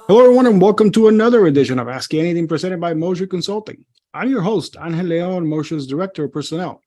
Hello, everyone, and welcome to another edition of Ask Anything presented by Mosher Consulting. I'm your host, Angel Leon, Mosher's Director of Personnel.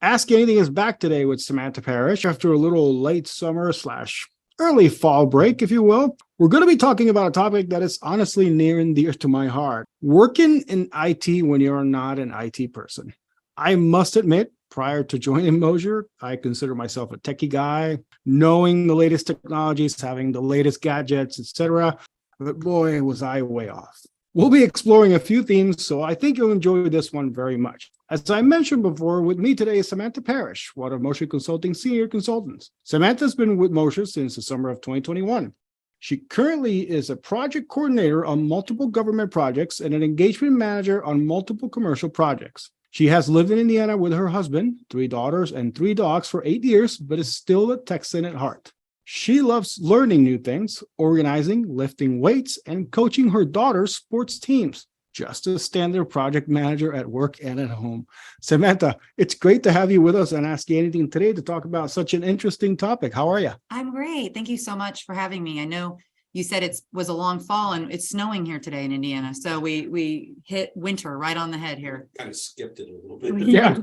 Ask Anything is back today with Samantha Parrish after a little late summer / early fall break, if you will. We're going to be talking about a topic that is honestly near and dear to my heart: working in IT when you're not an IT person. I must admit, prior to joining Mosher, I consider myself a techie guy, knowing the latest technologies, having the latest gadgets, etc. But boy, was I way off. We'll be exploring a few themes, so I think you'll enjoy this one very much. As I mentioned before, with me today is Samantha Parrish, one of Mosher Consulting's senior consultants. Samantha's been with Mosher since the summer of 2021. She currently is a project coordinator on multiple government projects and an engagement manager on multiple commercial projects. She has lived in Indiana with her husband, 3 daughters, and 3 dogs for 8 years, but is still a Texan at heart. She loves learning new things, organizing, lifting weights, and coaching her daughter's sports teams. Just a standard project manager at work and at home. Samantha, it's great to have you with us on Ask Anything today to talk about such an interesting topic. How are you? I'm great. Thank you so much for having me. I know you said it was a long fall and it's snowing here today in Indiana. So we hit winter right on the head here. Kind of skipped it a little bit. Yeah.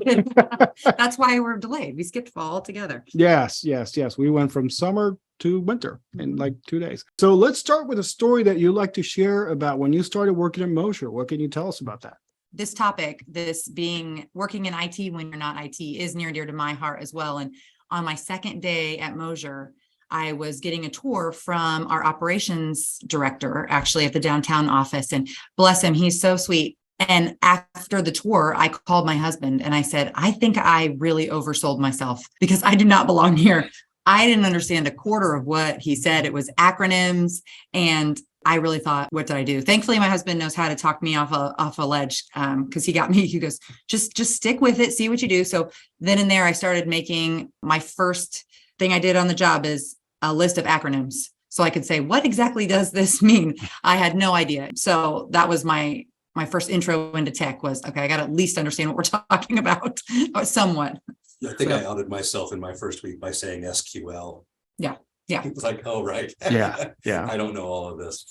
That's why we're delayed. We skipped fall altogether. Yes. We went from summer to winter in like 2 days. So let's start with a story that you like to share about when you started working at Mosher. What can you tell us about that? This topic, this being working in IT when you're not IT, is near and dear to my heart as well. And on my second day at Mosher, I was getting a tour from our operations director, actually at the downtown office, and bless him, he's so sweet. And after the tour, I called my husband and I said, I think I really oversold myself because I do not belong here. I didn't understand a quarter of what he said. It was acronyms. And I really thought, what did I do? Thankfully, my husband knows how to talk me off a ledge because he got me. He goes, just stick with it, see what you do. So then and there, I started making my first thing I did on the job is a list of acronyms. So I could say, what exactly does this mean? I had no idea. So that was my first intro into tech was, okay, I got to at least understand what we're talking about or somewhat. I think I outed myself in my first week by saying SQL. Yeah. It was like, oh, right. Yeah. I don't know all of this.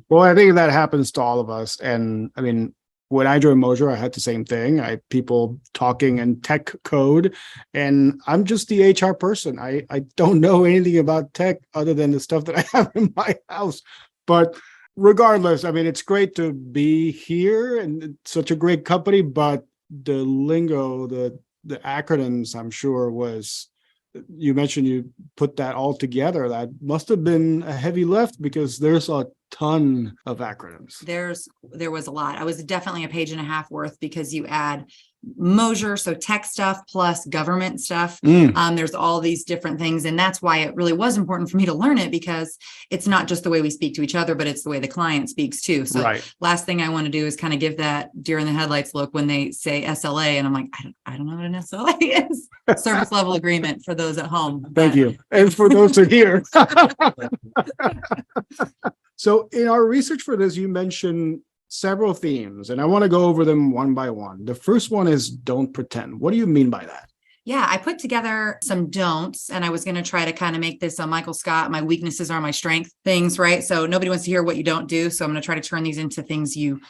Well, I think that happens to all of us. And I mean, when I joined Mosher, I had the same thing. I had people talking in tech code, and I'm just the HR person. I don't know anything about tech other than the stuff that I have in my house. But regardless, I mean, it's great to be here and it's such a great company, but the lingo, the acronyms, I'm sure you mentioned you put that all together. That must have been a heavy lift because there's a ton of acronyms. There was a lot. I was definitely a page and a half worth because you add Mosher, so tech stuff plus government stuff. There's all these different things. And that's why it really was important for me to learn it, because it's not just the way we speak to each other, but it's the way the client speaks too. So Last thing I want to do is kind of give that deer in the headlights look when they say SLA. And I'm like, I don't know what an SLA is. Service level agreement for those at home. Thank you. And for those who are here. So in our research for this, you mentioned several themes, and I want to go over them one by one. The first one is don't pretend. What do you mean by that? Yeah, I put together some don'ts, and I was going to try to kind of make this a Michael Scott, my weaknesses are my strength things, right? So nobody wants to hear what you don't do. So I'm going to try to turn these into things you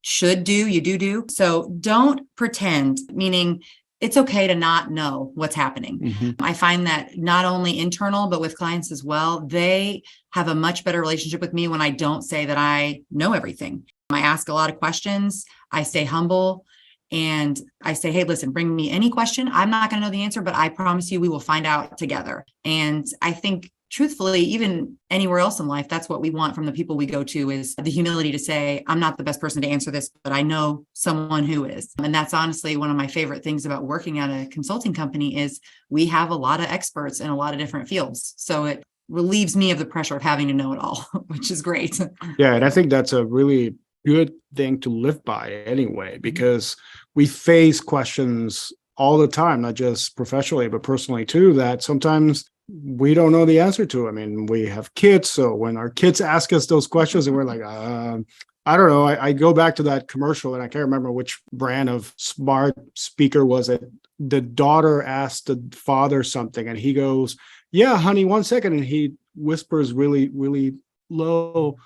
should do, you do. So don't pretend, meaning it's okay to not know what's happening. Mm-hmm. I find that not only internal, but with clients as well, they have a much better relationship with me when I don't say that I know everything. I ask a lot of questions. I stay humble and I say, hey, listen, bring me any question. I'm not going to know the answer, but I promise you we will find out together. And I think truthfully, even anywhere else in life, that's what we want from the people we go to, is the humility to say, I'm not the best person to answer this, but I know someone who is. And that's honestly one of my favorite things about working at a consulting company is we have a lot of experts in a lot of different fields. So it relieves me of the pressure of having to know it all, which is great. Yeah, and I think that's a really good thing to live by anyway, because we face questions all the time, not just professionally, but personally too, that sometimes we don't know the answer to. I mean, we have kids, so when our kids ask us those questions and we're like, I don't know, I go back to that commercial and I can't remember which brand of smart speaker was it. The daughter asked the father something and he goes, yeah, honey, 1 second. And he whispers really, really low,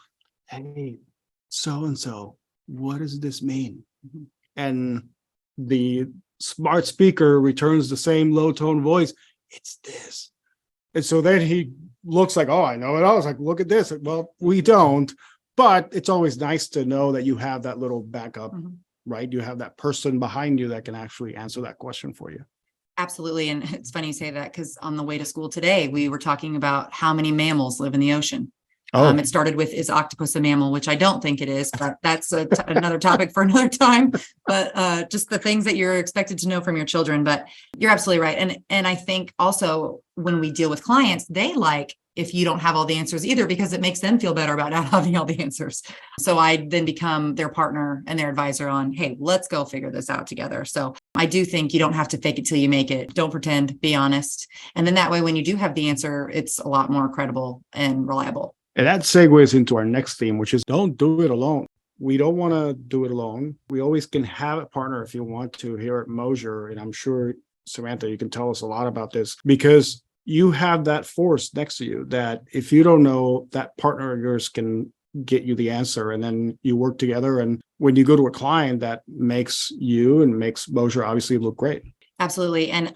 hey, so-and-so, what does this mean? And the smart speaker returns the same low tone voice. It's this. And so then he looks like, oh, I know it all. It's like, look at this. Well, we don't, but it's always nice to know that you have that little backup, right? You have that person behind you that can actually answer that question for you. Absolutely. And it's funny you say that because on the way to school today, we were talking about how many mammals live in the ocean. It started with, is octopus a mammal, which I don't think it is, but that's another topic for another time. But just the things that you're expected to know from your children. But you're absolutely right. And I think also when we deal with clients, they like if you don't have all the answers either, because it makes them feel better about not having all the answers. So I then become their partner and their advisor on, hey, let's go figure this out together. So I do think you don't have to fake it till you make it. Don't pretend, be honest. And then that way, when you do have the answer, it's a lot more credible and reliable. And that segues into our next theme, which is don't do it alone. We don't want to do it alone. We always can have a partner if you want to here at Mosier. And I'm sure, Samantha, you can tell us a lot about this because you have that force next to you that if you don't know, that partner of yours can get you the answer. And then you work together. And when you go to a client, that makes you and makes Mosier obviously look great. Absolutely. And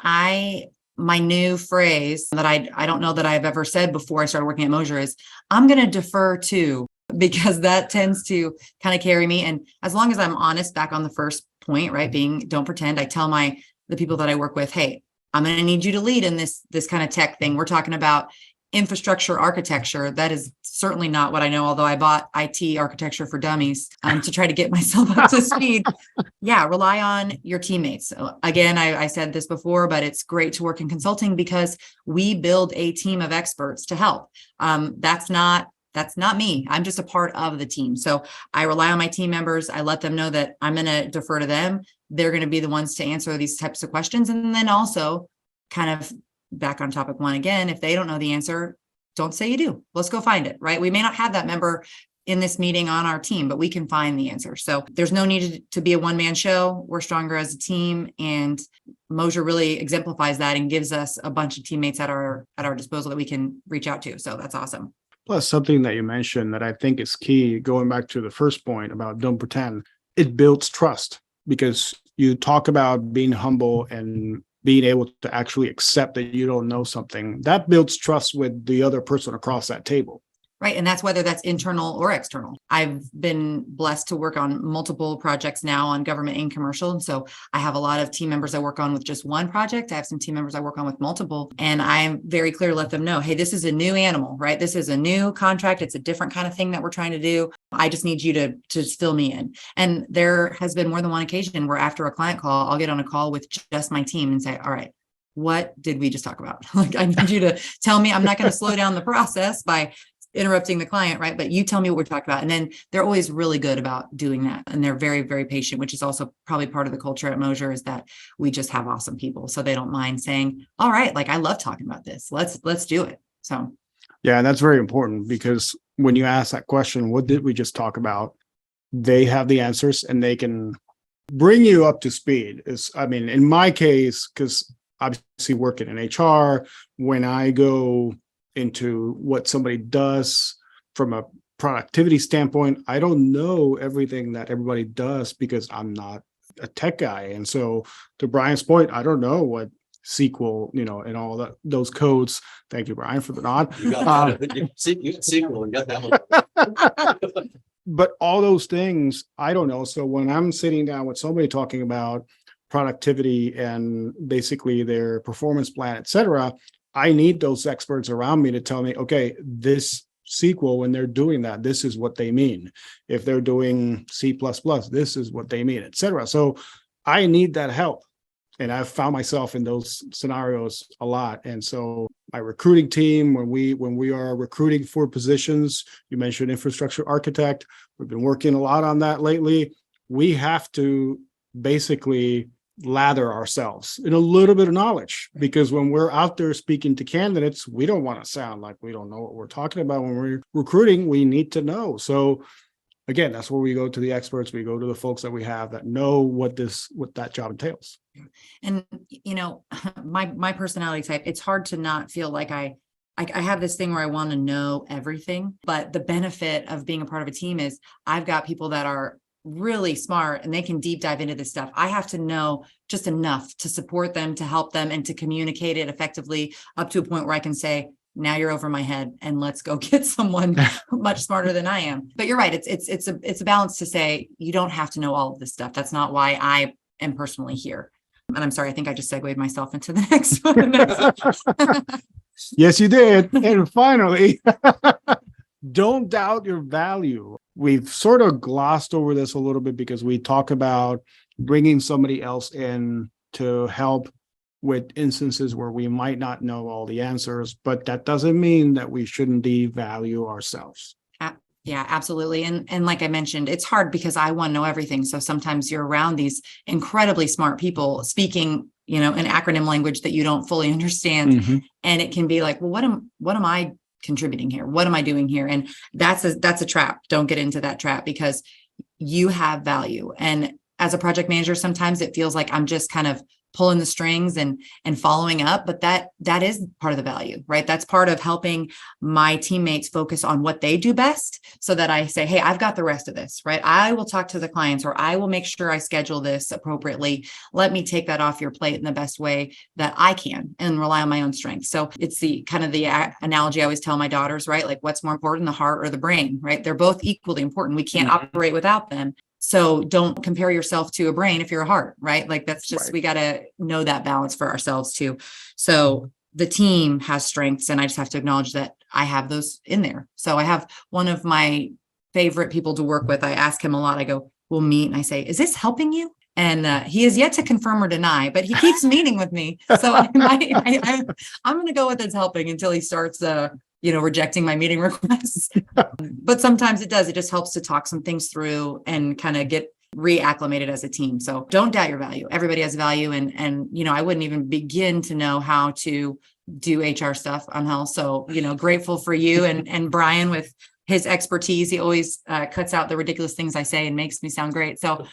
my new phrase that I don't know that I've ever said before I started working at Mosier is I'm going to defer to, because that tends to kind of carry me. And as long as I'm honest back on the first point, right, being don't pretend, I tell the people that I work with, hey, I'm going to need you to lead in this kind of tech thing. We're talking about infrastructure architecture. That is certainly not what I know, although I bought IT architecture for dummies to try to get myself up to speed. Yeah, rely on your teammates. Again, I said this before, but it's great to work in consulting because we build a team of experts to help. That's not me. I'm just a part of the team. So I rely on my team members. I let them know that I'm going to defer to them. They're going to be the ones to answer these types of questions. And then also kind of back on topic one again, if they don't know the answer, don't say you do. Let's go find it, right? We may not have that member in this meeting on our team, but we can find the answer. So there's no need to be a one-man show. We're stronger as a team. And Mosier really exemplifies that and gives us a bunch of teammates at our disposal that we can reach out to. So that's awesome. Plus, something that you mentioned that I think is key, going back to the first point about don't pretend, it builds trust because you talk about being humble and being able to actually accept that you don't know something. That builds trust with the other person across that table. Right. And that's whether that's internal or external. I've been blessed to work on multiple projects now on government and commercial. And so I have a lot of team members I work on with just one project. I have some team members I work on with multiple. And I'm very clear to let them know, hey, this is a new animal, right? This is a new contract. It's a different kind of thing that we're trying to do. I just need you to just fill me in. And there has been more than one occasion where after a client call, I'll get on a call with just my team and say, all right, what did we just talk about? Like, I need you to tell me. I'm not going to slow down the process by interrupting the client, right? But you tell me what we're talking about. And then they're always really good about doing that. And they're very, very patient, which is also probably part of the culture at Mosier is that we just have awesome people. So they don't mind saying, all right, like I love talking about this. Let's do it. So. Yeah, and that's very important because when you ask that question, what did we just talk about? They have the answers and they can bring you up to speed. In my case, because obviously working in HR, when I go into what somebody does from a productivity standpoint, I don't know everything that everybody does because I'm not a tech guy. And so to Brian's point, I don't know what SQL, and all those codes. Thank you, Brian, for the nod. You got that. You got SQL and got that one. But all those things, I don't know. So when I'm sitting down with somebody talking about productivity and basically their performance plan, et cetera, I need those experts around me to tell me, okay, this SQL, when they're doing that, this is what they mean. If they're doing C++, this is what they mean, et cetera. So I need that help. And I've found myself in those scenarios a lot. And so my recruiting team, when we are recruiting for positions, you mentioned infrastructure architect, we've been working a lot on that lately. We have to basically lather ourselves in a little bit of knowledge, because when we're out there speaking to candidates, we don't want to sound like we don't know what we're talking about. When we're recruiting, we need to know. So again, that's where we go to the experts. We go to the folks that we have that know what that job entails. And my personality type, it's hard to not feel like I I have this thing where I want to know everything, but the benefit of being a part of a team is I've got people that are really smart and they can deep dive into this stuff. I have to know just enough to support them, to help them, and to communicate it effectively up to a point where I can say, now you're over my head and let's go get someone much smarter than I am. But you're right. It's a balance to say you don't have to know all of this stuff. That's not why I am personally here. And I'm sorry, I think I just segued myself into the next one. Yes, you did. And finally, don't doubt your value. We've sort of glossed over this a little bit because we talk about bringing somebody else in to help with instances where we might not know all the answers, but that doesn't mean that we shouldn't devalue ourselves. Yeah, absolutely. And like I mentioned, it's hard because I want to know everything. So sometimes you're around these incredibly smart people speaking, an acronym language that you don't fully understand. Mm-hmm. And it can be like, well, what am I contributing here? What am I doing here? And that's a trap. Don't get into that trap because you have value. And as a project manager, sometimes it feels like I'm just kind of pulling the strings and following up, but that is part of the value, right? That's part of helping my teammates focus on what they do best so that I say, hey, I've got the rest of this, right? I will talk to the clients or I will make sure I schedule this appropriately. Let me take that off your plate in the best way that I can and rely on my own strength. So it's the kind of the analogy I always tell my daughters, right? Like what's more important, the heart or the brain, right? They're both equally important. We can't operate without them. So don't compare yourself to a brain if you're a heart, right? Like that's just, we got to know that balance for ourselves too. So the team has strengths and I just have to acknowledge that I have those in there. So I have one of my favorite people to work with. I ask him a lot. I go, we'll meet and I say, is this helping you? And he has yet to confirm or deny, but he keeps meeting with me. So I'm going to go with it's helping until he starts rejecting my meeting requests. But sometimes it does. It just helps to talk some things through and kind of get reacclimated as a team. So don't doubt your value. Everybody has value. And I wouldn't even begin to know how to do HR stuff on Hell. So, grateful for you and Brian with his expertise. He always cuts out the ridiculous things I say and makes me sound great. So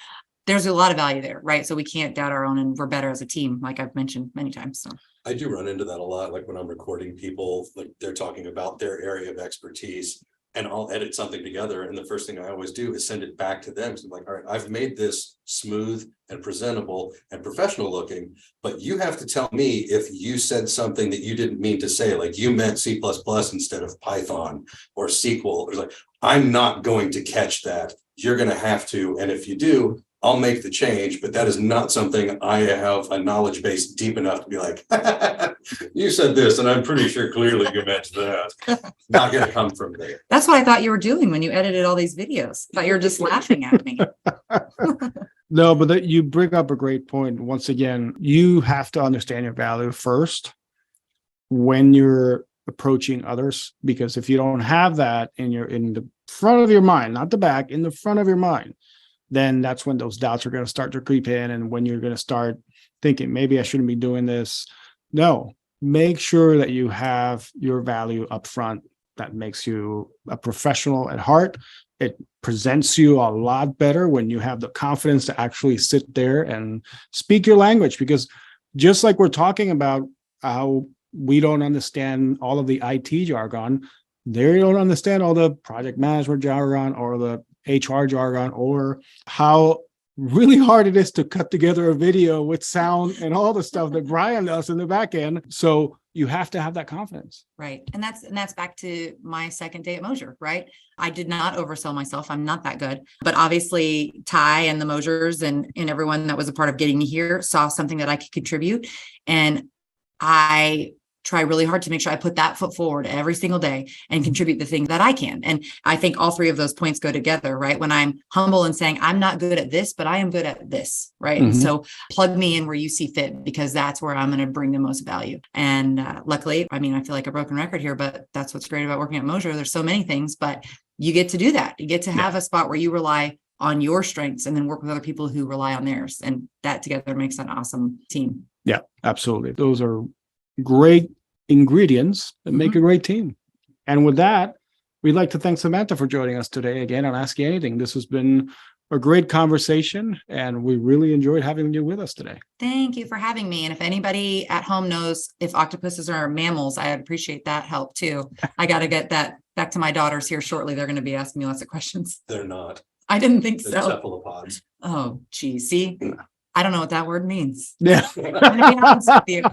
there's a lot of value there, right? So we can't doubt our own and we're better as a team, like I've mentioned many times. So I do run into that a lot, like when I'm recording people, like they're talking about their area of expertise and I'll edit something together. And the first thing I always do is send it back to them. So I'm like, all right, I've made this smooth and presentable and professional looking, but you have to tell me if you said something that you didn't mean to say, like you meant C++ instead of Python or SQL. It's like, I'm not going to catch that. You're going to have to. And if you do, I'll make the change, but that is not something I have a knowledge base deep enough to be like, you said this, and I'm pretty sure clearly you meant that. Not going to come from there. That's what I thought you were doing when you edited all these videos. I thought you were just laughing at me. No, but you bring up a great point. Once again, you have to understand your value first when you're approaching others, because if you don't have that in the front of your mind, not the back, in the front of your mind, then that's when those doubts are going to start to creep in. And when you're going to start thinking, maybe I shouldn't be doing this. No, make sure that you have your value up front. That makes you a professional at heart. It presents you a lot better when you have the confidence to actually sit there and speak your language. Because just like we're talking about how we don't understand all of the IT jargon, they don't understand all the project management jargon or the HR jargon, or how really hard it is to cut together a video with sound and all the stuff that Brian does in the back end. So you have to have that confidence. Right. And that's back to my second day at Mosier, right? I did not oversell myself. I'm not that good. But obviously Ty and the Mosiers and everyone that was a part of getting me here saw something that I could contribute. And I try really hard to make sure I put that foot forward every single day and contribute the thing that I can. And I think all three of those points go together, right? When I'm humble and saying, I'm not good at this, but I am good at this, right? Mm-hmm. And so plug me in where you see fit, because that's where I'm going to bring the most value. And luckily, I mean, I feel like a broken record here, but that's what's great about working at Mosier. There's so many things, but you get to do that. You get to have a spot where you rely on your strengths and then work with other people who rely on theirs. And that together makes an awesome team. Yeah, absolutely. Those are great ingredients that make a great team. And with that, we'd like to thank Samantha for joining us today again on Ask You Anything. This has been a great conversation, and we really enjoyed having you with us today. Thank you for having me. And if anybody at home knows if octopuses are mammals, I'd appreciate that help too. I got to get that back to my daughters here shortly. They're going to be asking me lots of questions. They're not. I didn't think They're so. cephalopods. Oh, geez. See, I don't know what that word means. Yeah. I'm gonna be honest with you.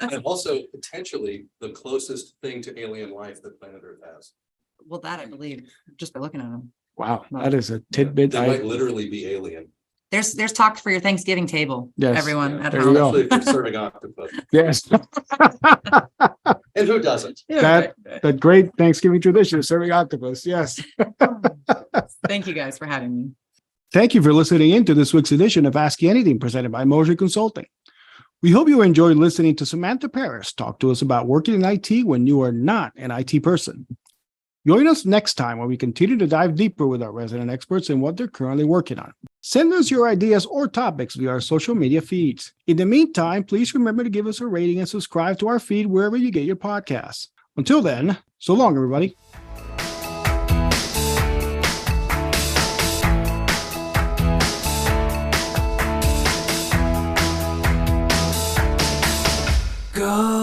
And also potentially the closest thing to alien life that planet Earth has. Well, that I believe just by looking at them. Wow, that is a tidbit. They might literally be alien. There's talk for your Thanksgiving table. Yes. Everyone at There you home. go. Especially if you're serving octopus. Yes. And who doesn't? That great Thanksgiving tradition of serving octopus. Yes. Thank you guys for having me. Thank you for listening in to this week's edition of Ask You Anything presented by Mosher Consulting. We hope you enjoyed listening to Samantha Parrish talk to us about working in IT when you are not an IT person. Join us next time when we continue to dive deeper with our resident experts and what they're currently working on. Send us your ideas or topics via our social media feeds. In the meantime, please remember to give us a rating and subscribe to our feed wherever you get your podcasts. Until then, so long, everybody. Go.